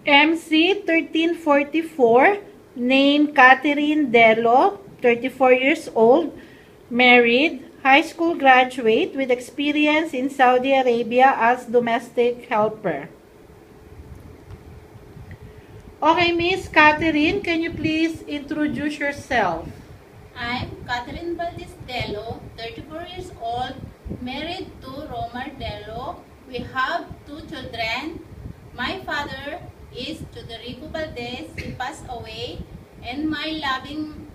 MC-1344, named Katherine Delo, 34 years old, married, high school graduate with experience in Saudi Arabia as domestic helper. Okay, Miss Katherine, can you please introduce yourself? I'm Katherine Delo, 34 years old, married to Romar Delo. We have 2 children. My father is Chodorico Valdez. He passed away. And my loving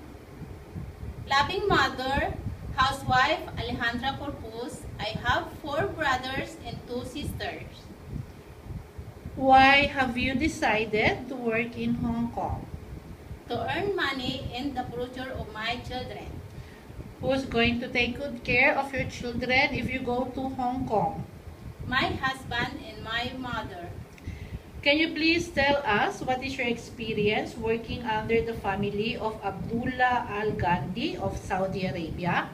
mother, housewife Alejandra Corpus. I have 4 brothers and 2 sisters. Why have you decided to work in Hong Kong? To earn money in the future of my children. Who's going to take good care of your children if you go to Hong Kong? My husband and my mother. Can you please tell us what is your experience working under the family of Abdullah Al Gandhi of Saudi Arabia?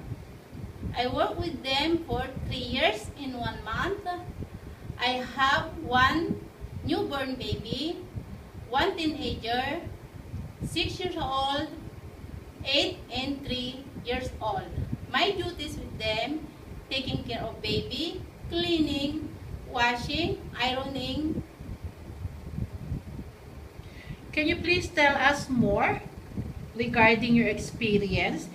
I worked with them for 3 years in 1 month. I have 1 newborn baby, 1 teenager, 6 years old, 8 and 3 years old. My duties with them, taking care of baby, cleaning, washing, ironing. Can you please tell us more regarding your experience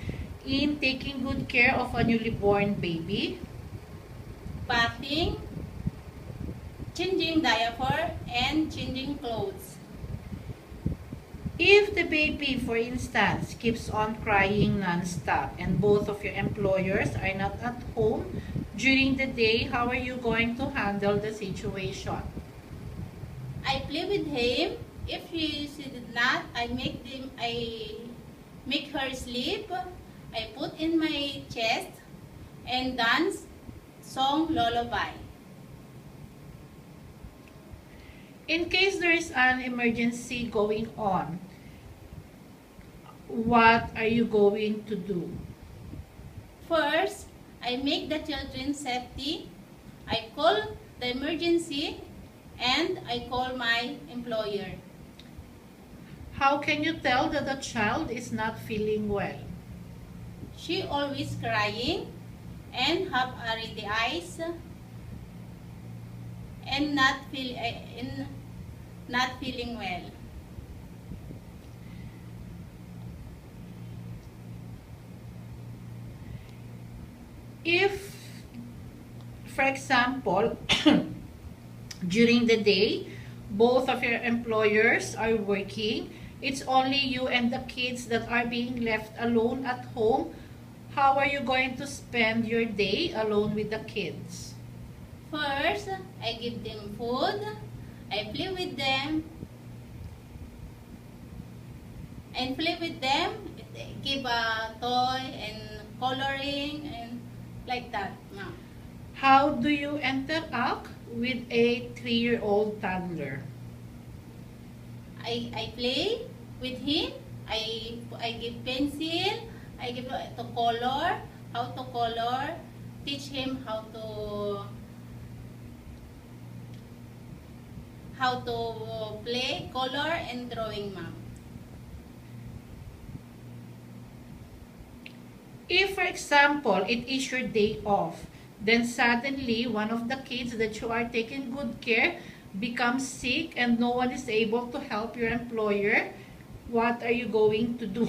in taking good care of a newly born baby? Bathing, changing diaper, and changing clothes. If the baby, for instance, keeps on crying non-stop and both of your employers are not at home during the day, how are you going to handle the situation? I play with him. If she did not, I make her sleep. I put in my chest and dance song lullaby. In case there is an emergency going on, what are you going to do? First, I make the children's safety. I call the emergency and I call my employer. How can you tell that the child is not feeling well? She always crying and have red eyes and not feeling well. If, for example, during the day, both of your employers are working, it's only you and the kids that are being left alone at home, how are you going to spend your day alone with the kids? First, I give them food, I play with them, give a toy and coloring and like that. No. How do you interact with a 3-year-old toddler? I play with him. I give pencil. I give to color, how to color, teach him how to play, color, and drawing, ma'am. If, for example, it is your day off, then suddenly one of the kids that you are taking good care becomes sick and no one is able to help your employer, what are you going to do?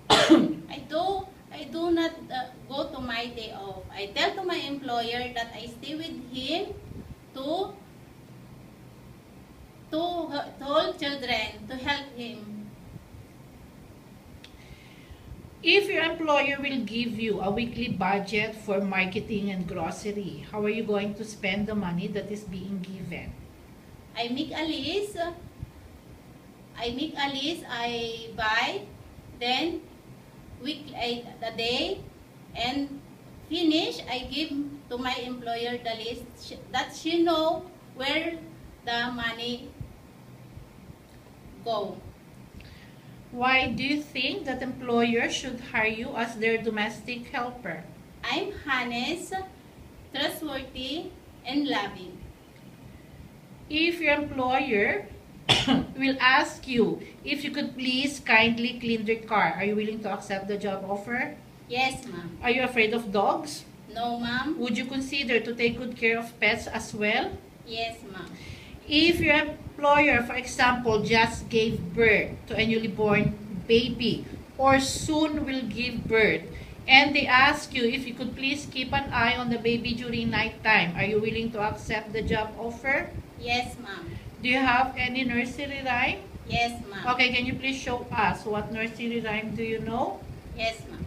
I do not go to my day off. I tell to my employer that I stay with him to hold children, to help him. If your employer will give you a weekly budget for marketing and grocery, how are you going to spend the money that is being given? I make a list. I buy, then the day, and finish. I give to my employer the list that she know where the money go. Why do you think that employers should hire you as their domestic helper? I'm honest, trustworthy, and loving. If your employer will ask you if you could please kindly clean their car, are you willing to accept the job offer? Yes, ma'am. Are you afraid of dogs? No, ma'am. Would you consider to take good care of pets as well? Yes, ma'am. If your employer, for example, just gave birth to a newly born baby or soon will give birth, and they ask you if you could please keep an eye on the baby during night time, are you willing to accept the job offer? Yes, ma'am. Do you have any nursery rhyme? Yes, ma'am. Okay, can you please show us what nursery rhyme do you know? Yes, ma'am.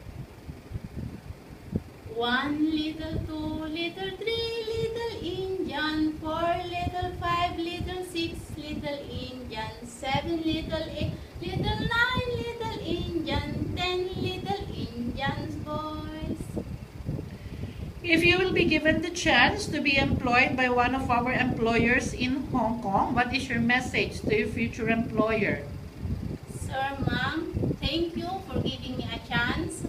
1 little, 2 little, 3 little Indian, 4 little, 5 little, 6 little Indian, 7 little, 8 little, 9 little Indian, 10 little Indians, boys. If you will be given the chance to be employed by one of our employers in Hong Kong, what is your message to your future employer? Sir, ma'am, thank you for giving me a chance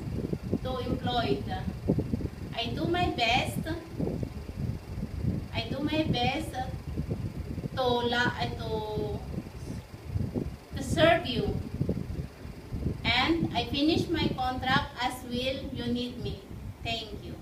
to employ. I do my best. I do my best to serve you. And I finish my contract as will you need me. Thank you.